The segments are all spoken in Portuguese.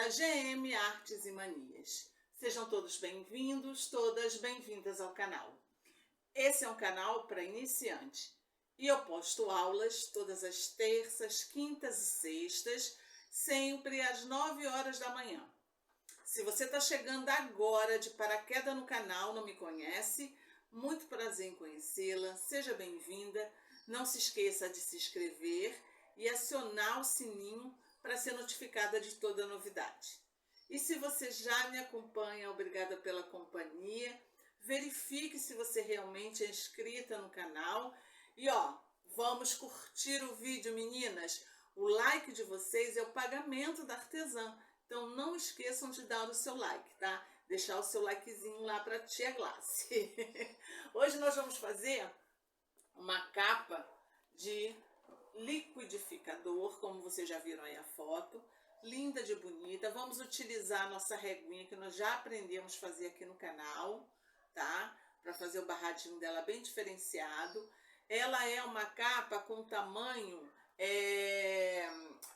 da GM Artes e Manias. Sejam todos bem-vindos, todas bem-vindas ao canal. Esse é um canal para iniciante e eu posto aulas todas as terças, quintas e sextas, sempre às 9 horas da manhã. Se você está chegando agora de paraquedas no canal, não me conhece, muito prazer em conhecê-la, seja bem-vinda. Não se esqueça de se inscrever e acionar o sininho para ser notificada de toda novidade. E se você já me acompanha, obrigada pela companhia. Verifique se você realmente é inscrita no canal. E vamos curtir o vídeo, meninas. O like de vocês é o pagamento da artesã. Então não esqueçam de dar o seu like, tá? Deixar o seu likezinho lá para tia Glace. Hoje nós vamos fazer uma capa de liquidificador, como vocês já viram aí a foto, linda de bonita. Vamos utilizar a nossa reguinha que nós já aprendemos a fazer aqui no canal, tá? Para fazer o barradinho dela bem diferenciado. Ela é uma capa com tamanho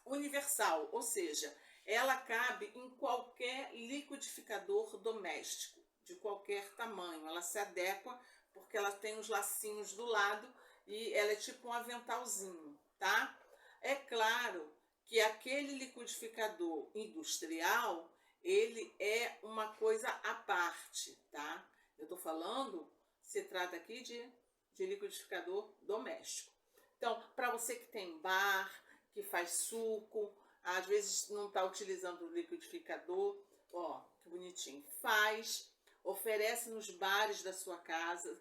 universal, ou seja, ela cabe em qualquer liquidificador doméstico, de qualquer tamanho. Ela se adequa porque ela tem os lacinhos do lado e ela é tipo um aventalzinho, tá? É claro que aquele liquidificador industrial, ele é uma coisa à parte, tá? Eu tô falando, se trata aqui de liquidificador doméstico. Então, para você que tem bar, que faz suco, às vezes não está utilizando o liquidificador, que bonitinho, oferece nos bares da sua casa,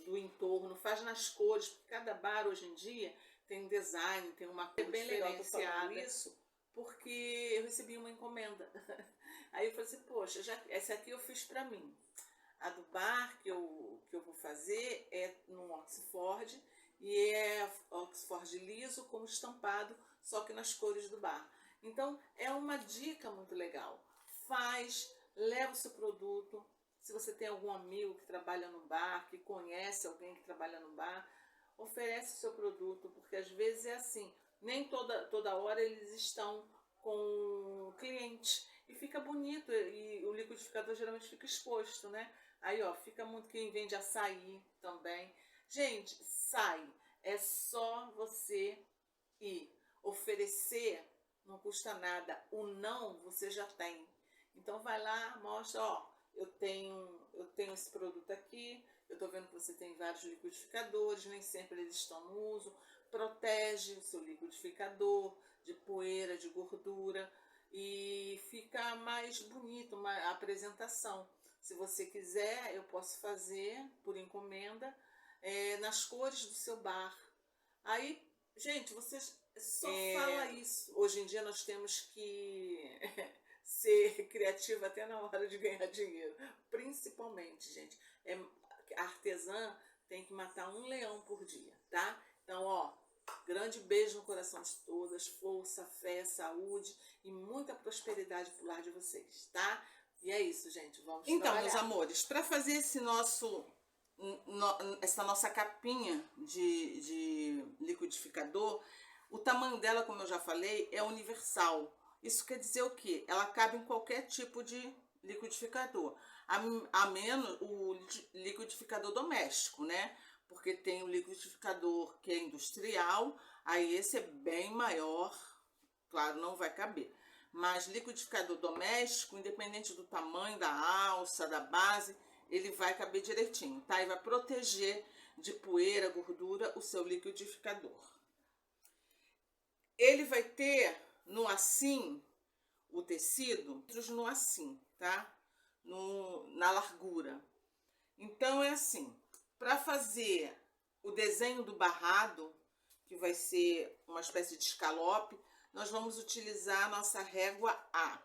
do entorno, faz nas cores, porque cada bar hoje em dia tem um design, tem uma cor bem diferenciada. Isso porque eu recebi uma encomenda. Aí eu falei assim, poxa, essa aqui eu fiz para mim. A do bar que eu vou fazer é no Oxford, e é Oxford liso como estampado, só que nas cores do bar. Então é uma dica muito legal. Leva o seu produto. Se você tem algum amigo que trabalha no bar, que conhece alguém que trabalha no bar, oferece o seu produto, porque às vezes é assim, nem toda hora eles estão com cliente e fica bonito, e o liquidificador geralmente fica exposto, né? Aí fica muito, quem vende açaí também. Gente, é só você ir oferecer, não custa nada. O não você já tem. Então vai lá, mostra, eu tenho esse produto aqui, eu estou vendo que você tem vários liquidificadores, nem sempre eles estão no uso. Protege o seu liquidificador de poeira, de gordura, e fica mais bonito a apresentação. Se você quiser, eu posso fazer por encomenda nas cores do seu bar. Aí, gente, vocês só fala isso. Hoje em dia nós temos que ser criativa até na hora de ganhar dinheiro. Principalmente, gente, a artesã tem que matar um leão por dia, tá? Então, grande beijo no coração de todas, força, fé, saúde e muita prosperidade pro lar de vocês, tá? E é isso, gente, vamos trabalhar. Meus amores, para fazer essa nossa capinha de liquidificador, o tamanho dela, como eu já falei, é universal. Isso quer dizer o quê? Ela cabe em qualquer tipo de liquidificador, a menos o liquidificador doméstico, né? Porque tem o liquidificador que é industrial, aí esse é bem maior, claro, não vai caber. Mas liquidificador doméstico, independente do tamanho da alça, da base, ele vai caber direitinho, tá? E vai proteger de poeira, gordura, o seu liquidificador. Ele vai ter no assim, o tecido, no assim, tá? Na largura. Então é assim, para fazer o desenho do barrado, que vai ser uma espécie de escalope, nós vamos utilizar a nossa régua A.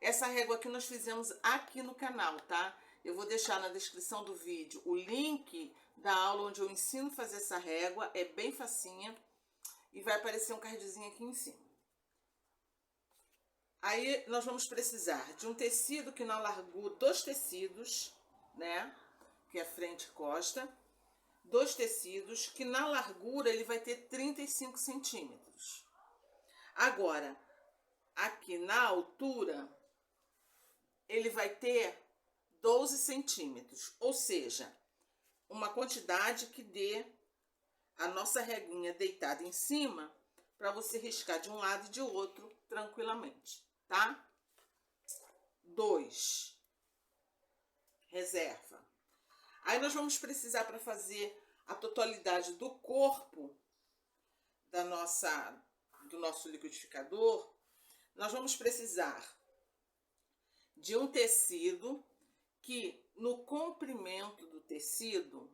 Essa régua aqui nós fizemos aqui no canal, tá? Eu vou deixar na descrição do vídeo o link da aula onde eu ensino a fazer essa régua, é bem facinha, e vai aparecer um cardzinho aqui em cima. Aí nós vamos precisar de um tecido que na largura, 2 tecidos, né? Que é frente e costa. 2 tecidos que na largura ele vai ter 35 centímetros. Agora, aqui na altura, ele vai ter 12 centímetros, ou seja, uma quantidade que dê a nossa reguinha deitada em cima, para você riscar de um lado e de outro tranquilamente, tá? 2. Reserva. Aí nós vamos precisar, para fazer a totalidade do corpo do nosso liquidificador, nós vamos precisar de um tecido que no comprimento do tecido,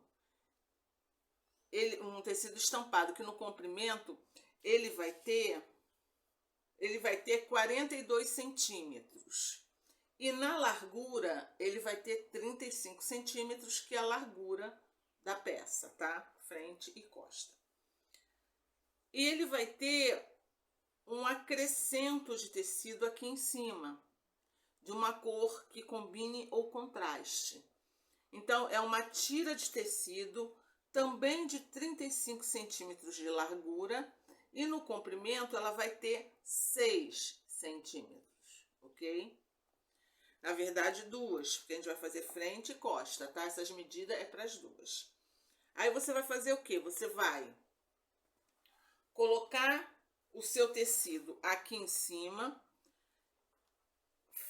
um tecido estampado que no comprimento ele vai ter 42 centímetros. E na largura, ele vai ter 35 centímetros, que é a largura da peça, tá? Frente e costa. E ele vai ter um acrescento de tecido aqui em cima, de uma cor que combine ou contraste. Então, é uma tira de tecido, também de 35 centímetros de largura, e no comprimento ela vai ter 6 centímetros, ok? Na verdade, 2, porque a gente vai fazer frente e costa, tá? Essas medidas é para as duas. Aí você vai fazer o quê? Você vai colocar o seu tecido aqui em cima,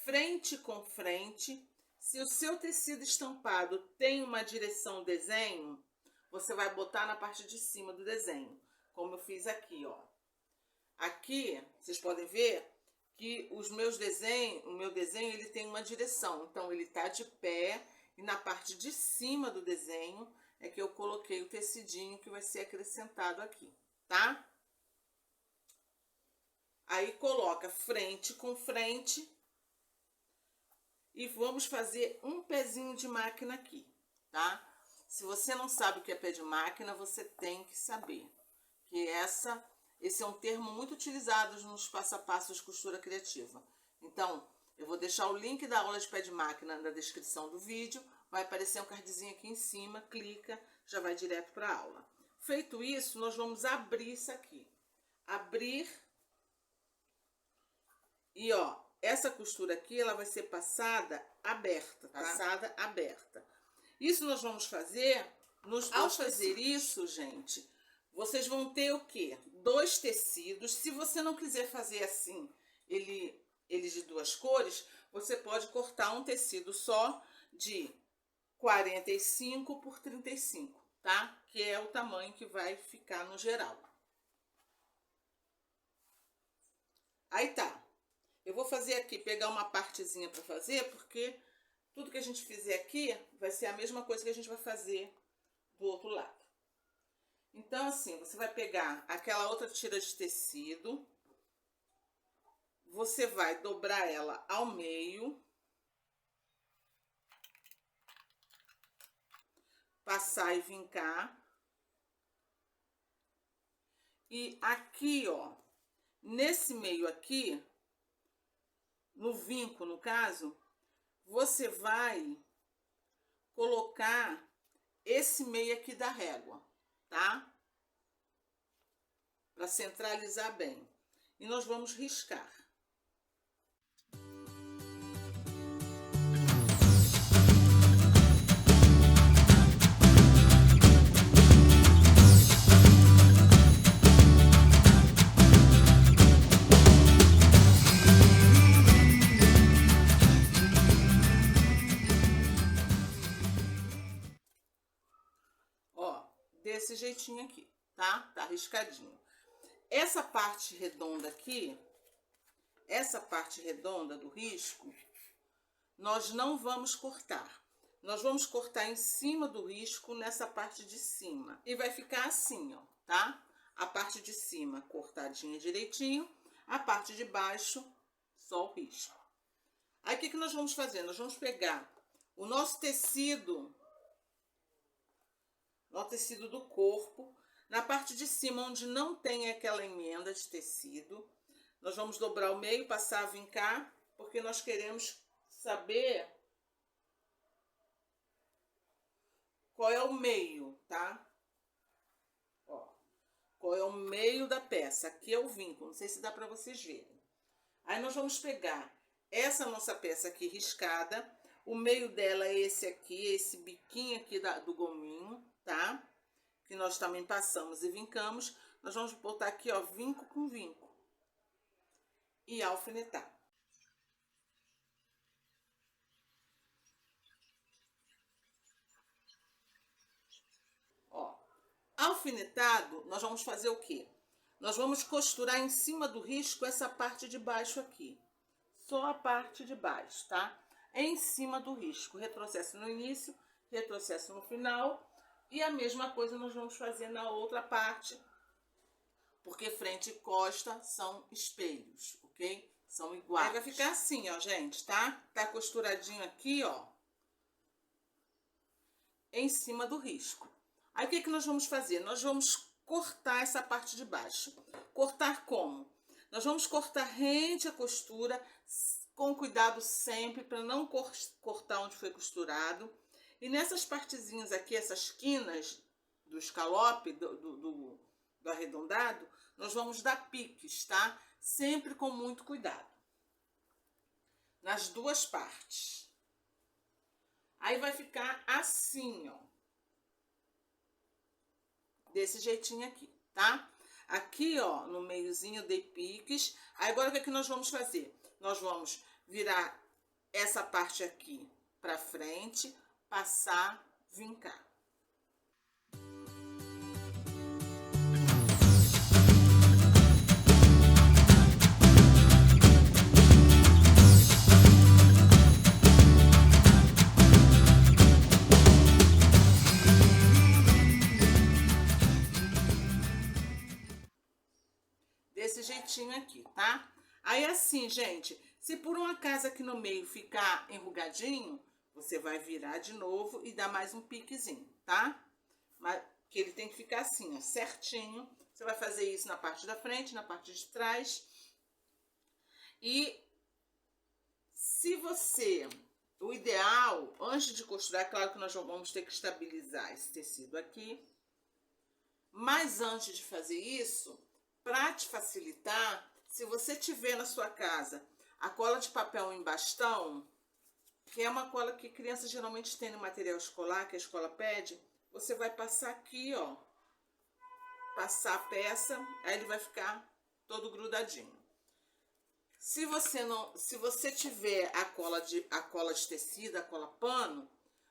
frente com frente. Se o seu tecido estampado tem uma direção desenho, você vai botar na parte de cima do desenho, como eu fiz aqui, ó. Aqui, vocês podem ver que o meu desenho ele tem uma direção, então ele tá de pé, e na parte de cima do desenho é que eu coloquei o tecidinho que vai ser acrescentado aqui, tá? Aí coloca frente com frente e vamos fazer um pezinho de máquina aqui, tá? Se você não sabe o que é pé de máquina, você tem que saber que esse é um termo muito utilizado nos passo a passo de costura criativa. Então, eu vou deixar o link da aula de pé de máquina na descrição do vídeo. Vai aparecer um cardzinho aqui em cima, clica, já vai direto para a aula. Feito isso, nós vamos abrir isso aqui. Abrir. E ó, essa costura aqui, ela vai ser passada aberta, tá? Passada aberta. Isso nós vamos fazer, ao fazer isso, gente, vocês vão ter o quê? 2 tecidos. Se você não quiser fazer assim, eles de 2 cores, você pode cortar um tecido só de 45 por 35, tá? Que é o tamanho que vai ficar no geral. Aí tá. Eu vou fazer aqui, pegar uma partezinha para fazer, porque tudo que a gente fizer aqui vai ser a mesma coisa que a gente vai fazer do outro lado. Então, assim, você vai pegar aquela outra tira de tecido, você vai dobrar ela ao meio, passar e vincar. E aqui, ó, nesse meio aqui, no vinco, no caso, você vai colocar esse meio aqui da régua, tá? Para centralizar bem. E nós vamos riscar. Desse jeitinho aqui, tá? Tá riscadinho. Essa parte redonda aqui, essa parte redonda do risco, nós não vamos cortar. Nós vamos cortar em cima do risco, nessa parte de cima. E vai ficar assim, ó, tá? A parte de cima cortadinha direitinho, a parte de baixo, só o risco. Aí, o que nós vamos fazer? Nós vamos pegar o nosso tecido do corpo, na parte de cima, onde não tem aquela emenda de tecido, nós vamos dobrar o meio, passar a vincar, porque nós queremos saber qual é o meio, tá? Ó, qual é o meio da peça. Aqui é o vinco, não sei se dá para vocês verem. Aí nós vamos pegar essa nossa peça aqui riscada, o meio dela é esse aqui, esse biquinho aqui do gominho, tá? Que nós também passamos e vincamos. Nós vamos botar aqui, ó, vinco com vinco e alfinetar. Ó, alfinetado, nós vamos fazer o quê? Nós vamos costurar em cima do risco essa parte de baixo aqui. Só a parte de baixo, tá? Em cima do risco. Retrocesso no início, retrocesso no final. E a mesma coisa nós vamos fazer na outra parte, porque frente e costa são espelhos, ok? São iguais. Aí vai ficar assim, ó, gente, tá? Tá costuradinho aqui, ó, em cima do risco. Aí o que que nós vamos fazer? Nós vamos cortar essa parte de baixo. Cortar como? Nós vamos cortar rente à costura, com cuidado sempre para não cortar onde foi costurado. E nessas partezinhas aqui, essas quinas do escalope, do arredondado, nós vamos dar piques, tá? Sempre com muito cuidado. Nas duas partes. Aí vai ficar assim, ó. Desse jeitinho aqui, tá? Aqui, ó, no meiozinho eu dei piques. Aí agora o que é que nós vamos fazer? Nós vamos virar essa parte aqui pra frente, passar, vincar. Desse jeitinho aqui, tá? Aí assim, gente, se por um acaso aqui no meio ficar enrugadinho, você vai virar de novo e dar mais um piquezinho, tá? Mas que ele tem que ficar assim, ó, certinho. Você vai fazer isso na parte da frente, na parte de trás. E se você... O ideal, antes de costurar, claro que nós vamos ter que estabilizar esse tecido aqui. Mas antes de fazer isso, para te facilitar, se você tiver na sua casa a cola de papel em bastão, que é uma cola que crianças geralmente têm no material escolar, que a escola pede, você vai passar aqui, ó, passar a peça, aí ele vai ficar todo grudadinho. Se você tiver a cola de tecido, a cola pano,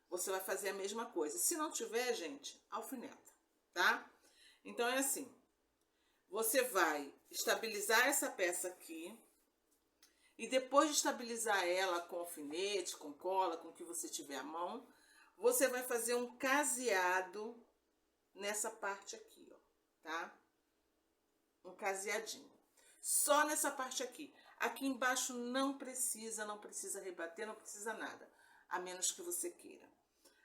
você vai fazer a mesma coisa. Se não tiver, gente, alfineta, tá? Então é assim. Você vai estabilizar essa peça aqui e depois de estabilizar ela com alfinete, com cola, com o que você tiver à mão, você vai fazer um caseado nessa parte aqui, ó, tá? Um caseadinho. Só nessa parte aqui. Aqui embaixo não precisa rebater, não precisa nada, a menos que você queira.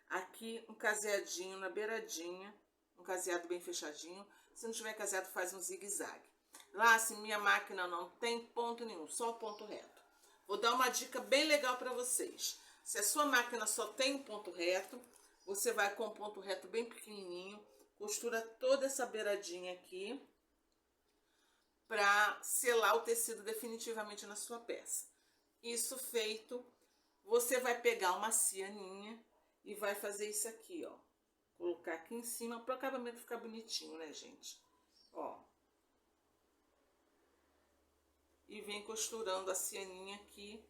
Aqui um caseadinho na beiradinha, um caseado bem fechadinho. Se não tiver caseado, faz um zigue-zague. Lá, assim, minha máquina não tem ponto nenhum, só ponto reto. Vou dar uma dica bem legal para vocês. Se a sua máquina só tem um ponto reto, você vai com um ponto reto bem pequenininho, costura toda essa beiradinha aqui, para selar o tecido definitivamente na sua peça. Isso feito, você vai pegar uma cianinha e vai fazer isso aqui, ó. Colocar aqui em cima para o acabamento ficar bonitinho, né, gente? Ó. E vem costurando a cianinha aqui.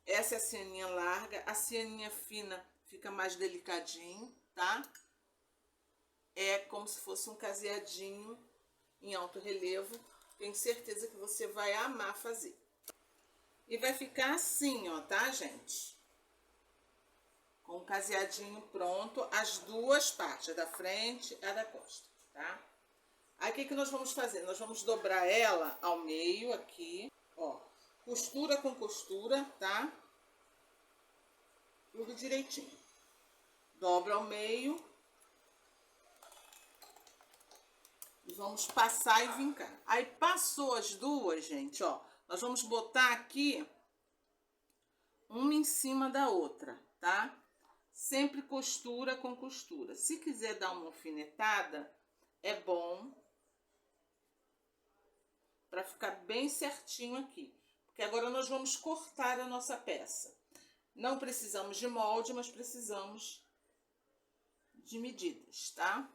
Essa é a cianinha larga, a cianinha fina fica mais delicadinho, tá? É como se fosse um caseadinho em alto relevo. Tenho certeza que você vai amar fazer. E vai ficar assim, ó, tá, gente? Com o caseadinho pronto, as duas partes, a da frente e a da costa, tá? Aí, o que que nós vamos fazer? Nós vamos dobrar ela ao meio aqui, ó. Costura com costura, tá? Tudo direitinho. Dobra ao meio. E vamos passar e vincar. Aí, passou as duas, gente, ó. Nós vamos botar aqui uma em cima da outra, tá? Sempre costura com costura. Se quiser dar uma alfinetada, é bom. para ficar bem certinho aqui. Porque agora nós vamos cortar a nossa peça. Não precisamos de molde, mas precisamos de medidas, tá?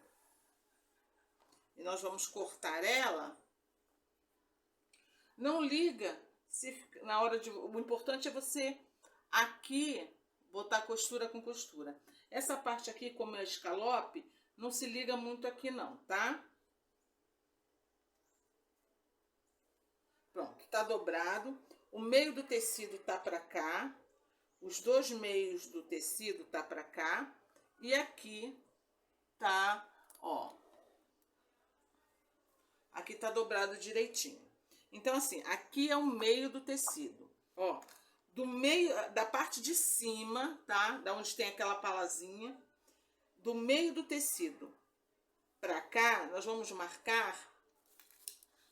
E nós vamos cortar ela. Não liga se na hora de... O importante é você aqui botar costura com costura. Essa parte aqui, como é escalope, não se liga muito aqui não, tá? Pronto, tá dobrado. O meio do tecido tá pra cá. Os dois meios do tecido tá pra cá. E aqui tá, ó. Aqui tá dobrado direitinho. Então, assim, aqui é o meio do tecido, ó. Do meio, da parte de cima, tá? Da onde tem aquela palazinha. Do meio do tecido pra cá, nós vamos marcar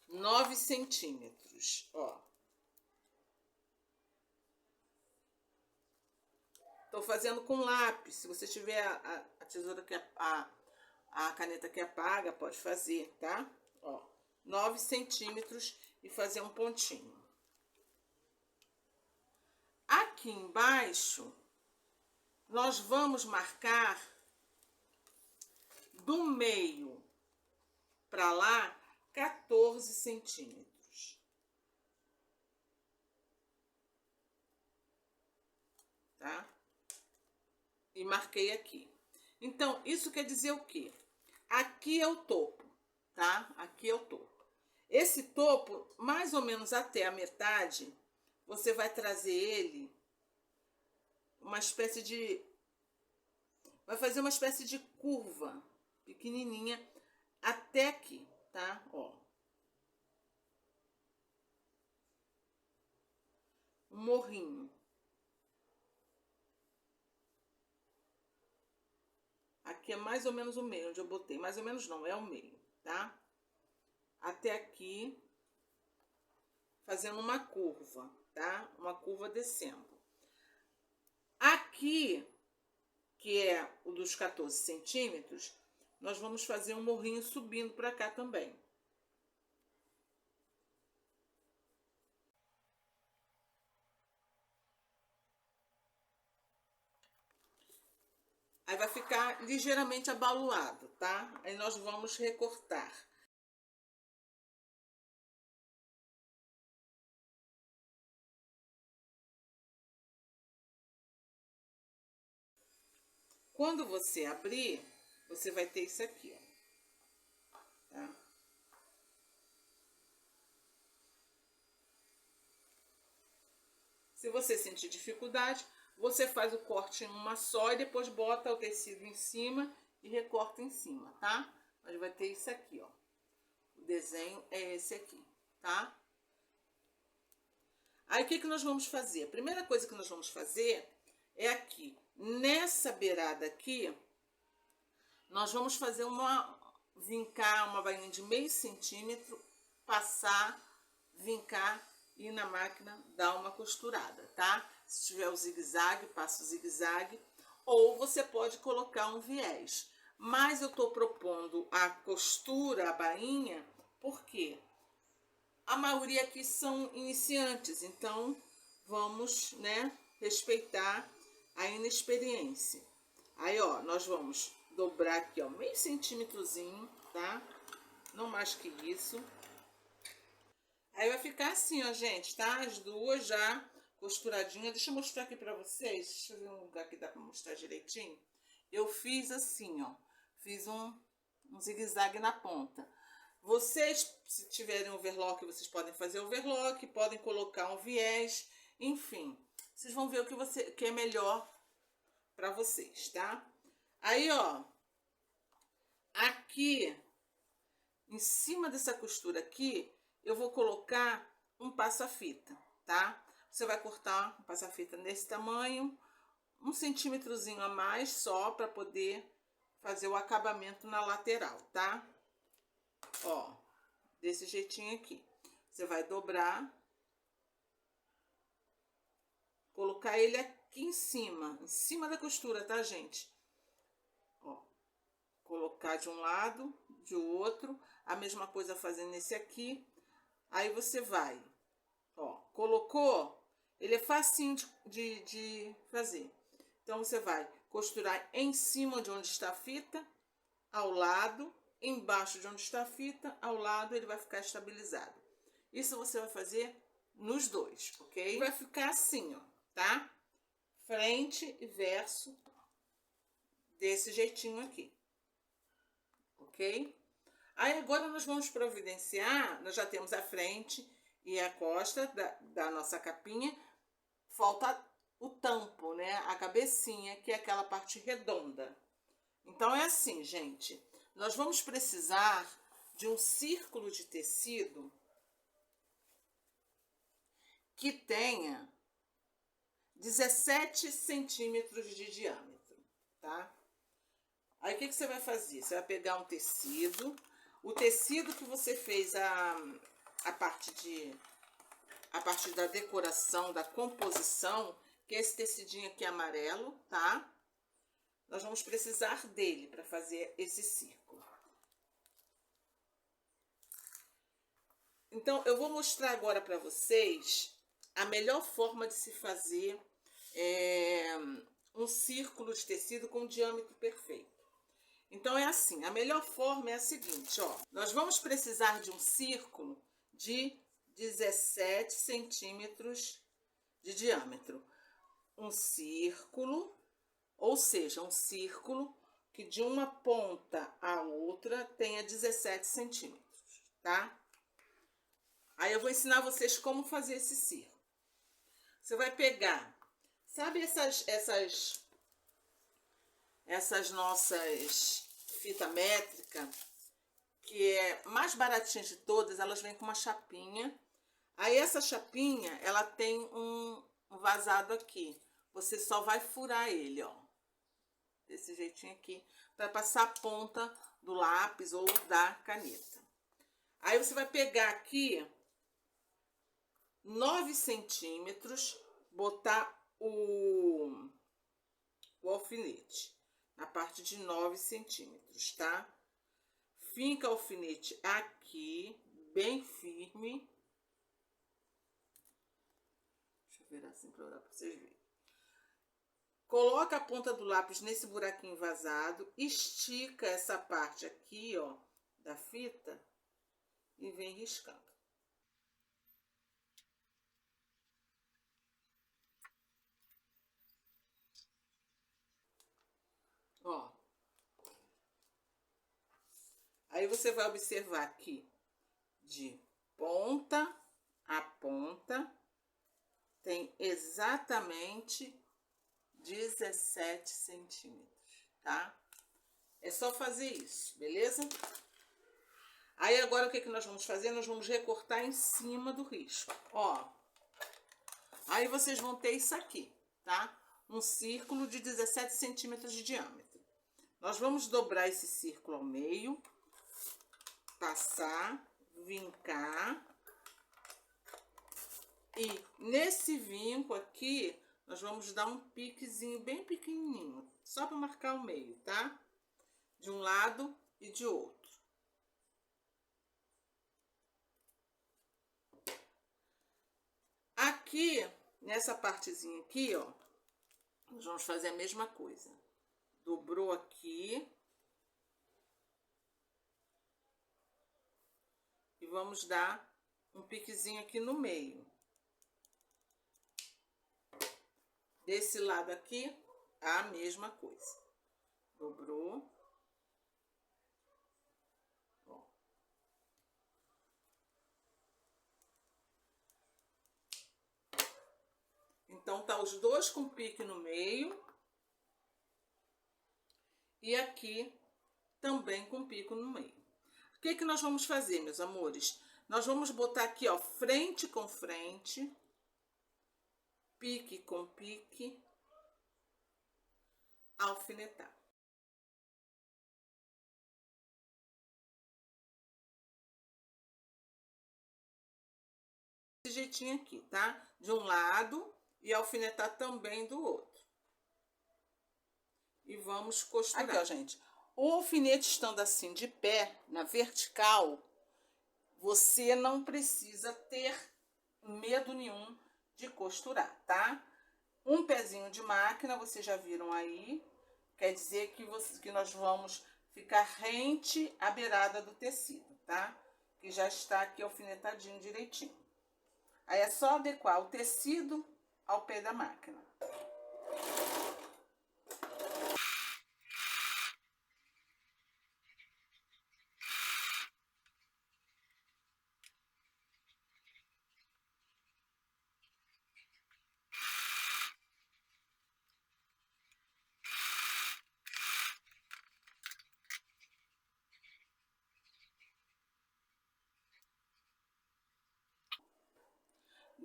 9 centímetros, ó. Tô fazendo com lápis. Se você tiver a tesoura que a caneta que apaga, pode fazer, tá? Ó, 9 centímetros e fazer um pontinho. Aqui embaixo, nós vamos marcar do meio para lá 14 centímetros. Tá? E marquei aqui. Então, isso quer dizer o quê? Aqui é o topo, tá? Aqui é o topo. Esse topo, mais ou menos até a metade, você vai trazer ele uma espécie de... Vai fazer uma espécie de curva pequenininha até aqui, tá? Ó. Um morrinho. Aqui é mais ou menos o meio, onde eu botei. Mais ou menos não, é o meio, tá? Até aqui, fazendo uma curva, tá? Uma curva descendo. Aqui, que é o dos 14 centímetros, nós vamos fazer um morrinho subindo para cá também. Aí vai ficar ligeiramente abaloado, tá? Aí nós vamos recortar. Quando você abrir, você vai ter isso aqui, ó. Tá? Se você sentir dificuldade, você faz o corte em uma só e depois bota o tecido em cima e recorta em cima, tá? Mas vai ter isso aqui, ó. O desenho é esse aqui, tá? Aí, o que nós vamos fazer? A primeira coisa que nós vamos fazer é aqui. Nessa beirada aqui, nós vamos fazer vincar uma bainha de meio centímetro, passar, vincar e ir na máquina dar uma costurada, tá? Se tiver o zigue-zague, passa o zigue-zague, ou você pode colocar um viés. Mas eu tô propondo a costura, a bainha, porque a maioria aqui são iniciantes, então vamos, né, respeitar a inexperiência. Aí, ó, nós vamos dobrar aqui, ó, meio centímetrozinho, tá? Não mais que isso. Aí vai ficar assim, ó, gente, tá? As duas já costuradinhas. Deixa eu mostrar aqui pra vocês. Deixa eu ver um lugar que dá pra mostrar direitinho. Eu fiz assim, ó. Fiz um zigue-zague na ponta. Vocês, se tiverem overlock, vocês podem fazer overlock, podem colocar um viés, enfim. Vocês vão ver o que é melhor pra vocês, tá? Aí, ó. Aqui, em cima dessa costura aqui, eu vou colocar um passa-fita, tá? Você vai cortar um passa-fita nesse tamanho, 1 centímetrozinho a mais só para poder fazer o acabamento na lateral, tá? Ó, desse jeitinho aqui. Você vai dobrar, colocar ele aqui em cima da costura, tá, gente? Ó, colocar de um lado, de outro, a mesma coisa fazendo nesse aqui. Aí você vai, ó, colocou, ele é facinho de fazer. Então, você vai costurar em cima de onde está a fita, ao lado, embaixo de onde está a fita, ao lado, ele vai ficar estabilizado. Isso você vai fazer nos dois, ok? Vai ficar assim, ó, tá? Frente e verso, desse jeitinho aqui, ok? Aí agora nós vamos providenciar, nós já temos a frente e a costa da nossa capinha, falta o tampo, né? A cabecinha, que é aquela parte redonda. Então é assim, gente, nós vamos precisar de um círculo de tecido que tenha 17 centímetros de diâmetro, tá? Aí o que você vai fazer? Você vai pegar um tecido, o tecido que você fez a parte da decoração, da composição, que é esse tecidinho aqui amarelo, tá? Nós vamos precisar dele para fazer esse círculo. Então, eu vou mostrar agora para vocês a melhor forma de se fazer um círculo de tecido com diâmetro perfeito. Então, é assim, a melhor forma é a seguinte, ó. Nós vamos precisar de um círculo de 17 centímetros de diâmetro. Um círculo, ou seja, um círculo que de uma ponta à outra tenha 17 centímetros, tá? Aí eu vou ensinar vocês como fazer esse círculo. Você vai pegar, sabe essas nossas fita métrica, que é mais baratinha de todas, elas vêm com uma chapinha. Aí essa chapinha, ela tem um vazado aqui. Você só vai furar ele, ó. Desse jeitinho aqui, para passar a ponta do lápis ou da caneta. Aí você vai pegar aqui 9 centímetros, botar o alfinete na parte de 9 centímetros, tá? Finca o alfinete aqui, bem firme. Deixa eu ver assim para vocês verem. Coloca a ponta do lápis nesse buraquinho vazado, estica essa parte aqui, ó, da fita e vem riscando. Ó. Aí você vai observar aqui, de ponta a ponta, tem exatamente 17 centímetros, tá? É só fazer isso, beleza? Aí agora o que nós vamos fazer? Nós vamos recortar em cima do risco, ó. Aí vocês vão ter isso aqui, tá? Um círculo de 17 centímetros de diâmetro. Nós vamos dobrar esse círculo ao meio, passar, vincar. E nesse vinco aqui, nós vamos dar um piquezinho bem pequenininho, só para marcar o meio, tá? De um lado e de outro. Aqui, nessa partezinha aqui, ó, nós vamos fazer a mesma coisa. Dobrou aqui. E vamos dar um piquezinho aqui no meio. Desse lado aqui, a mesma coisa. Dobrou. Ó. Então, tá os dois com pique no meio. E aqui também com pico no meio. O que nós vamos fazer, meus amores? Nós vamos botar aqui, ó, frente com frente, pique com pique, alfinetar. Desse jeitinho aqui, tá? De um lado e alfinetar também do outro. E vamos costurar. Aqui, ó, gente. O alfinete estando assim de pé, na vertical, você não precisa ter medo nenhum de costurar, tá? Um pezinho de máquina, vocês já viram aí, quer dizer que nós vamos ficar rente à beirada do tecido, tá? Que já está aqui alfinetadinho direitinho. Aí é só adequar o tecido ao pé da máquina.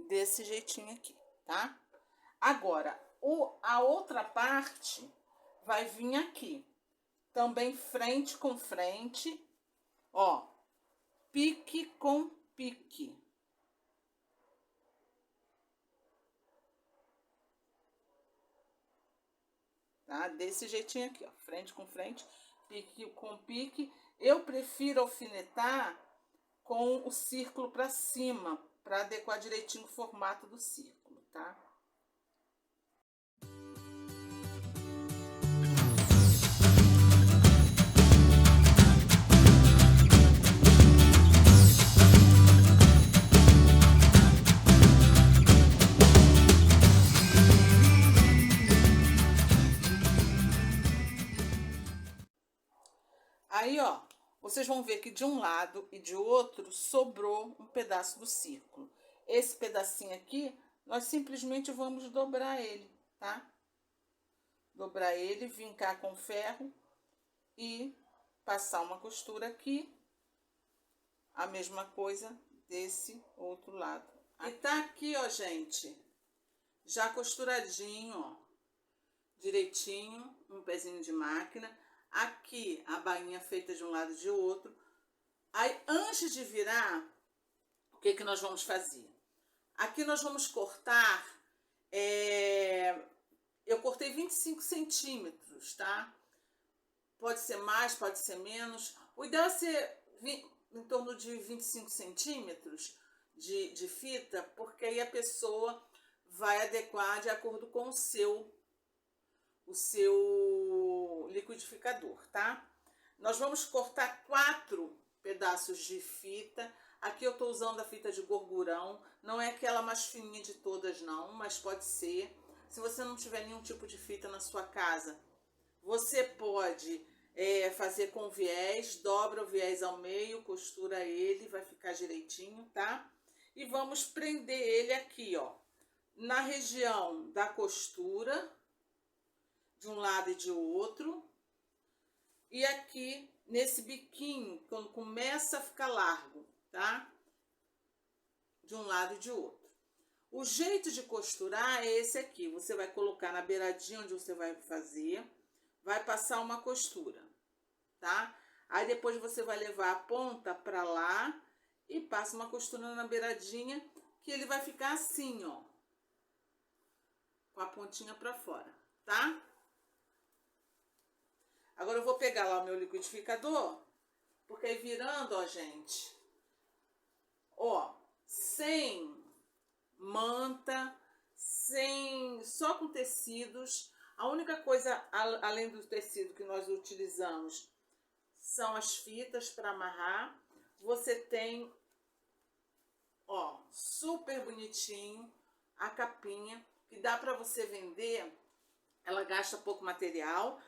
Desse jeitinho aqui, tá? Agora, a outra parte vai vir aqui. Também frente com frente, ó, pique com pique. Tá? Desse jeitinho aqui, ó, frente com frente, pique com pique. Eu prefiro alfinetar com o círculo para cima, para adequar direitinho o formato do círculo, tá? Aí, ó, vocês vão ver que de um lado e de outro sobrou um pedaço do círculo. Esse pedacinho aqui, nós simplesmente vamos dobrar ele, tá? Dobrar ele, vincar com ferro e passar uma costura aqui. A mesma coisa desse outro lado. E tá aqui, ó, gente, já costuradinho, ó, direitinho, um pezinho de máquina. Aqui a bainha feita de um lado e de outro. Aí, antes de virar, o que que nós vamos fazer? Aqui nós vamos cortar, eu cortei 25 centímetros, tá? Pode ser mais, pode ser menos. O ideal é ser em torno de 25 centímetros de fita, porque aí a pessoa vai adequar de acordo com o seu liquidificador, tá? Nós vamos cortar 4 pedaços de fita. Aqui eu tô usando a fita de gorgurão, não é aquela mais fininha de todas não, mas pode ser. Se você não tiver nenhum tipo de fita na sua casa, você pode fazer com viés, dobra o viés ao meio, costura ele, vai ficar direitinho, tá? E vamos prender ele aqui, ó, na região da costura, de um lado e de outro, e aqui nesse biquinho, quando começa a ficar largo, tá? De um lado e de outro. O jeito de costurar é esse aqui, você vai colocar na beiradinha onde você vai fazer, vai passar uma costura, tá? Aí depois você vai levar a ponta pra lá e passa uma costura na beiradinha, que ele vai ficar assim, ó, com a pontinha pra fora, tá? Agora eu vou pegar lá o meu liquidificador, porque aí virando, ó, gente, ó, sem manta, só com tecidos. A única coisa, além do tecido que nós utilizamos, são as fitas para amarrar. Você tem, ó, super bonitinho a capinha, que dá para você vender. Ela gasta pouco material.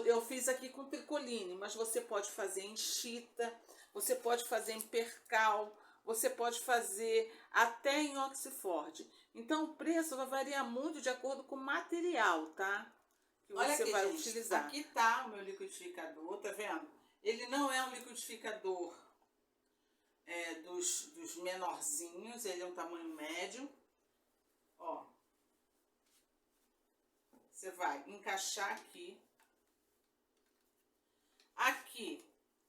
Eu fiz aqui com tricoline, mas você pode fazer em chita, você pode fazer em percal, você pode fazer até em oxford. Então o preço vai variar muito de acordo com o material, tá? Que você vai utilizar. Aqui tá o meu liquidificador, tá vendo? Ele não é um liquidificador dos menorzinhos, ele é um tamanho médio. Ó, você vai encaixar aqui. Aqui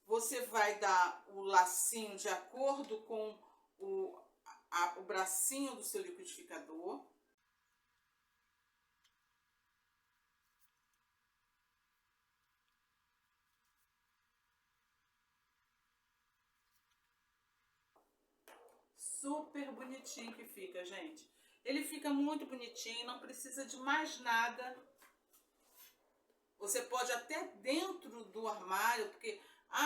você vai dar o lacinho de acordo com o bracinho do seu liquidificador. super bonitinho que fica, gente. Ele fica muito bonitinho, não precisa de mais nada. Você pode até dentro do armário, porque,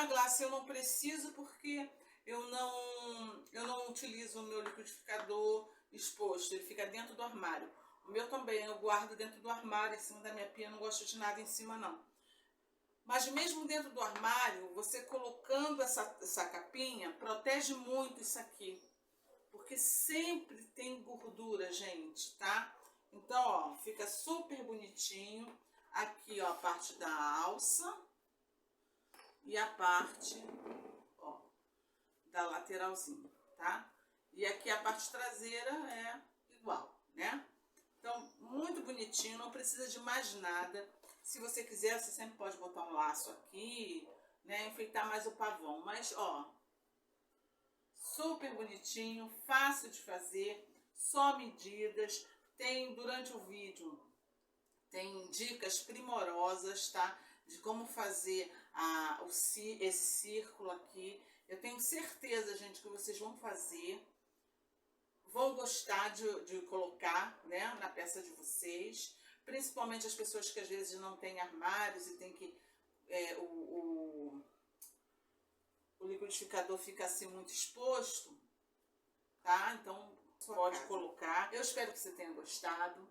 Glácia, eu não preciso porque eu não utilizo o meu liquidificador exposto, ele fica dentro do armário. O meu também, eu guardo dentro do armário, em cima da minha pia, não gosto de nada em cima não. Mas mesmo dentro do armário, você colocando essa capinha, protege muito isso aqui. Porque sempre tem gordura, gente, tá? Então, ó, fica super bonitinho. Aqui, ó, a parte da alça e a parte, ó, da lateralzinha, tá? E aqui a parte traseira é igual, né? Então, muito bonitinho, não precisa de mais nada. Se você quiser, você sempre pode botar um laço aqui, né? Enfeitar mais o pavão. Mas, ó, super bonitinho, fácil de fazer, só medidas. Tem, durante o vídeo, tem dicas primorosas, tá? De como fazer esse círculo aqui. Eu tenho certeza, gente, que vocês vão fazer. Vão gostar de colocar, né, na peça de vocês. Principalmente as pessoas que às vezes não têm armários e tem que... o liquidificador fica assim muito exposto, tá? Então pode colocar. Eu espero que você tenha gostado.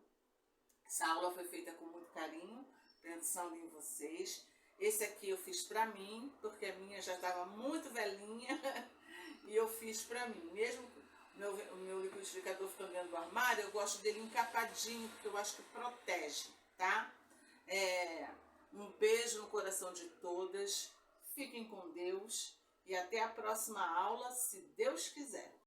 Essa aula foi feita com muito carinho, pensando em vocês. Esse aqui eu fiz pra mim, porque a minha já estava muito velhinha e eu fiz pra mim. Mesmo o meu liquidificador ficando dentro do armário, eu gosto dele encapadinho, porque eu acho que protege, tá? Um beijo no coração de todas. Fiquem com Deus e até a próxima aula, se Deus quiser.